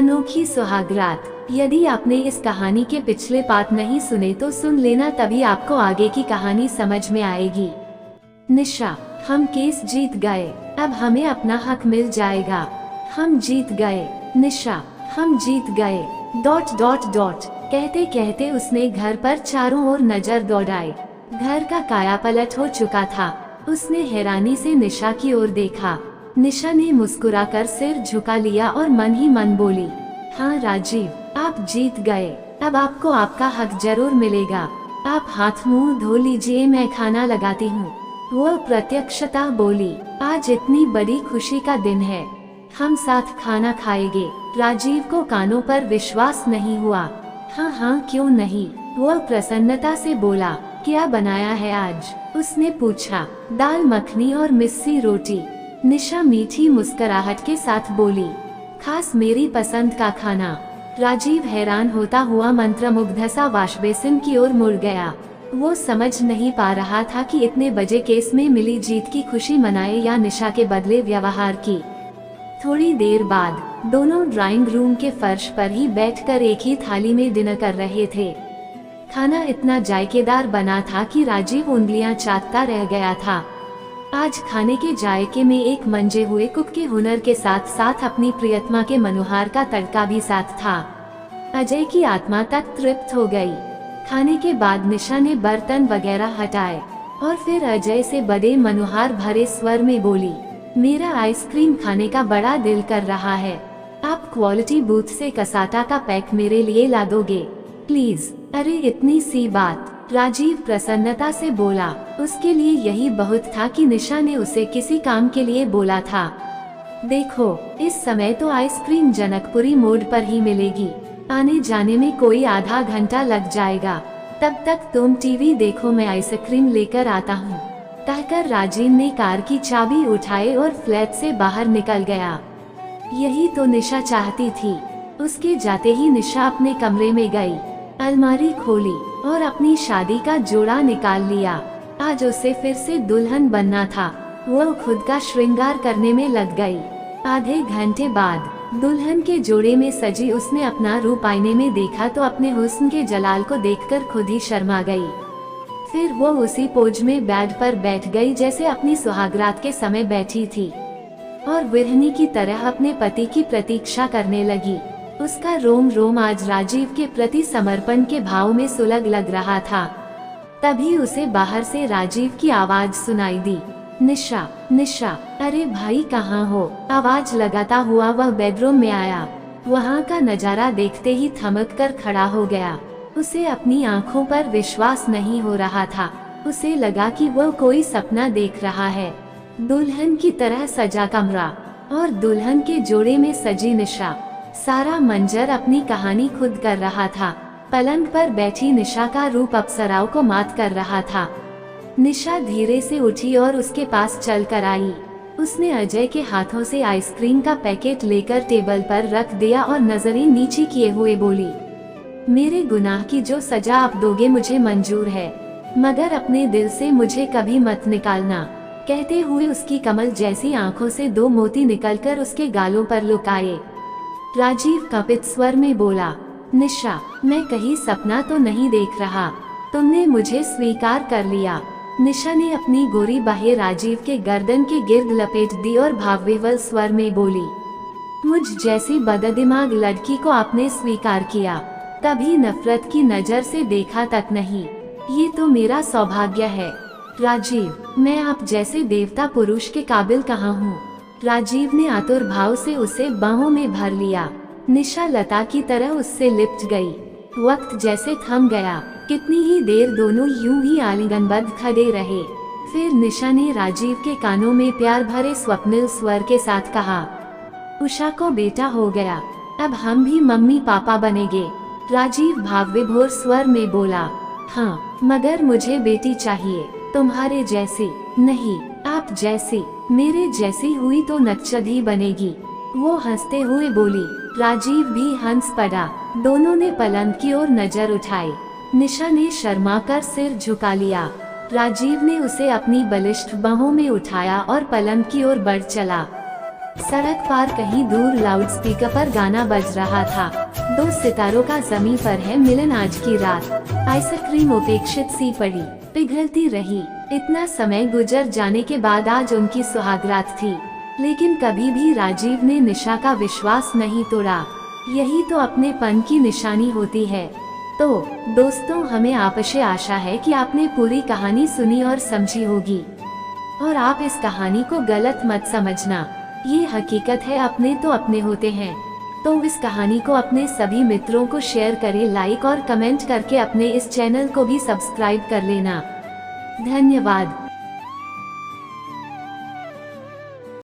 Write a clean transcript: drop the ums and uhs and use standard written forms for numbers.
अनोखी सुहागरात। यदि आपने इस कहानी के पिछले पार्ट नहीं सुने तो सुन लेना, तभी आपको आगे की कहानी समझ में आएगी। निशा, हम केस जीत गए, अब हमें अपना हक मिल जाएगा। हम जीत गए निशा, हम जीत गए। ... कहते कहते उसने घर पर चारों ओर नजर दौड़ाई। घर का कायापलट हो चुका था। उसने हैरानी से निशा की ओर देखा। निशा ने मुस्कुराकर सिर झुका लिया और मन ही मन बोली, हाँ राजीव, आप जीत गए। अब आपको आपका हक जरूर मिलेगा। आप हाथ मुंह धो लीजिए, मैं खाना लगाती हूँ। वो प्रत्यक्षता बोली, आज इतनी बड़ी खुशी का दिन है, हम साथ खाना खाएंगे। राजीव को कानों पर विश्वास नहीं हुआ। हाँ हाँ, क्यों नहीं, वो प्रसन्नता से बोला। क्या बनाया है आज? उसने पूछा। दाल मखनी और मिस्सी रोटी। निशा मीठी मुस्कुराहट के साथ बोली, खास मेरी पसंद का खाना। राजीव हैरान होता हुआ मंत्रमुग्ध सा वाशबेसिन की ओर मुड़ गया। वो समझ नहीं पा रहा था कि इतने बजे केस में मिली जीत की खुशी मनाए या निशा के बदले व्यवहार की। थोड़ी देर बाद दोनों ड्राइंग रूम के फर्श पर ही बैठकर एक ही थाली में डिनर कर रहे थे। खाना इतना जायकेदार बना था कि राजीव उंगलियां चाटता रह गया था। आज खाने के जायके में एक मंजे हुए कुक के हुनर के साथ साथ अपनी प्रियतमा के मनोहार का तड़का भी साथ था। अजय की आत्मा तक तृप्त हो गई। खाने के बाद निशा ने बर्तन वगैरह हटाए और फिर अजय से बड़े मनोहार भरे स्वर में बोली, मेरा आइसक्रीम खाने का बड़ा दिल कर रहा है। आप क्वालिटी बूथ से कसाटा का पैक मेरे लिए ला दोगे प्लीज? अरे इतनी सी बात, राजीव प्रसन्नता से बोला। उसके लिए यही बहुत था कि निशा ने उसे किसी काम के लिए बोला था। देखो, इस समय तो आइसक्रीम जनकपुरी मोड़ पर ही मिलेगी, आने जाने में कोई आधा घंटा लग जाएगा। तब तक तुम टीवी देखो, मैं आइसक्रीम लेकर आता हूँ। कहकर राजीव ने कार की चाबी उठाई और फ्लैट से बाहर निकल गया। यही तो निशा चाहती थी। उसके जाते ही निशा अपने कमरे में गई, अलमारी खोली और अपनी शादी का जोड़ा निकाल लिया। आज उसे फिर से दुल्हन बनना था। वो खुद का श्रृंगार करने में लग गई। आधे घंटे बाद दुल्हन के जोड़े में सजी उसने अपना रूप आईने में देखा तो अपने हुस्न के जलाल को देखकर खुद ही शर्मा गई। फिर वो उसी पोज में बेड पर बैठ गई जैसे अपनी सुहागरात के समय बैठी थी और विरहनी की तरह अपने पति की प्रतीक्षा करने लगी। उसका रोम रोम आज राजीव के प्रति समर्पण के भाव में सुलग लग रहा था। तभी उसे बाहर से राजीव की आवाज सुनाई दी, निशा, निशा, अरे भाई कहाँ हो? आवाज लगाता हुआ वह बेडरूम में आया। वहाँ का नजारा देखते ही थमक कर खड़ा हो गया। उसे अपनी आंखों पर विश्वास नहीं हो रहा था। उसे लगा कि वह कोई सपना देख रहा है। दुल्हन की तरह सजा कमरा और दुल्हन के जोड़े में सजी निशा, सारा मंजर अपनी कहानी खुद कर रहा था। पलंग पर बैठी निशा का रूप अप्सराओं को मात कर रहा था। निशा धीरे से उठी और उसके पास चल कर आई। उसने अजय के हाथों से आइसक्रीम का पैकेट लेकर टेबल पर रख दिया और नजरें नीची किए हुए बोली, मेरे गुनाह की जो सजा आप दोगे मुझे मंजूर है, मगर अपने दिल से मुझे कभी मत निकालना। कहते हुए उसकी कमल जैसी आंखों से दो मोती निकलकर उसके गालों पर लुकाए। राजीव कपित स्वर में बोला, निशा, मैं कहीं सपना तो नहीं देख रहा, तुमने मुझे स्वीकार कर लिया। निशा ने अपनी गोरी बाहें राजीव के गर्दन के गिर्द लपेट दी और भावविह्वल स्वर में बोली, मुझ जैसी बददिमाग लड़की को आपने स्वीकार किया, कभी नफरत की नजर से देखा तक नहीं। ये तो मेरा सौभाग्य है। राजीव, मैं आप जैसे देवता पुरुष के काबिल कहाँ हूँ? राजीव ने आतुर भाव से उसे बाहों में भर लिया। निशा लता की तरह उससे लिपट गई। वक्त जैसे थम गया। कितनी ही देर दोनों यूं ही आलिंगनबद्ध खड़े रहे। फिर निशा ने राजीव के कानों में प्यार भरे स्वप्निल स्वर के साथ कहा, उषा को बेटा हो गया, अब हम भी मम्मी पापा बनेंगे। राजीव भावविभोर स्वर में बोला, हाँ, मगर मुझे बेटी चाहिए, तुम्हारे जैसी नहीं, आप जैसी, मेरे जैसी हुई तो नक्शदी बनेगी। वो हंसते हुए बोली। राजीव भी हंस पड़ा। दोनों ने पलंग की ओर नजर उठाई। निशा ने शर्माकर सिर झुका लिया। राजीव ने उसे अपनी बलिष्ठ बाहों में उठाया और पलंग की ओर बढ़ चला। सड़क पार कहीं दूर लाउडस्पीकर पर गाना बज रहा था। दो सितारों का ज़मीं पर है मिलन आज की रात। आइसक्रीम उपेक्षित सी पड़ी, पिघलती रही। इतना समय गुजर जाने के बाद आज उनकी सुहागरात थी, लेकिन कभी भी राजीव ने निशा का विश्वास नहीं तोड़ा। यही तो अपनेपन की निशानी होती है। तो दोस्तों, हमें आपसे आशा है कि आपने पूरी कहानी सुनी और समझी होगी, और आप इस कहानी को गलत मत समझना। ये हकीकत है, अपने तो अपने होते हैं। तो इस कहानी को अपने सभी मित्रों को शेयर करें, लाइक और कमेंट करके अपने इस चैनल को भी सब्सक्राइब कर लेना। धन्यवाद।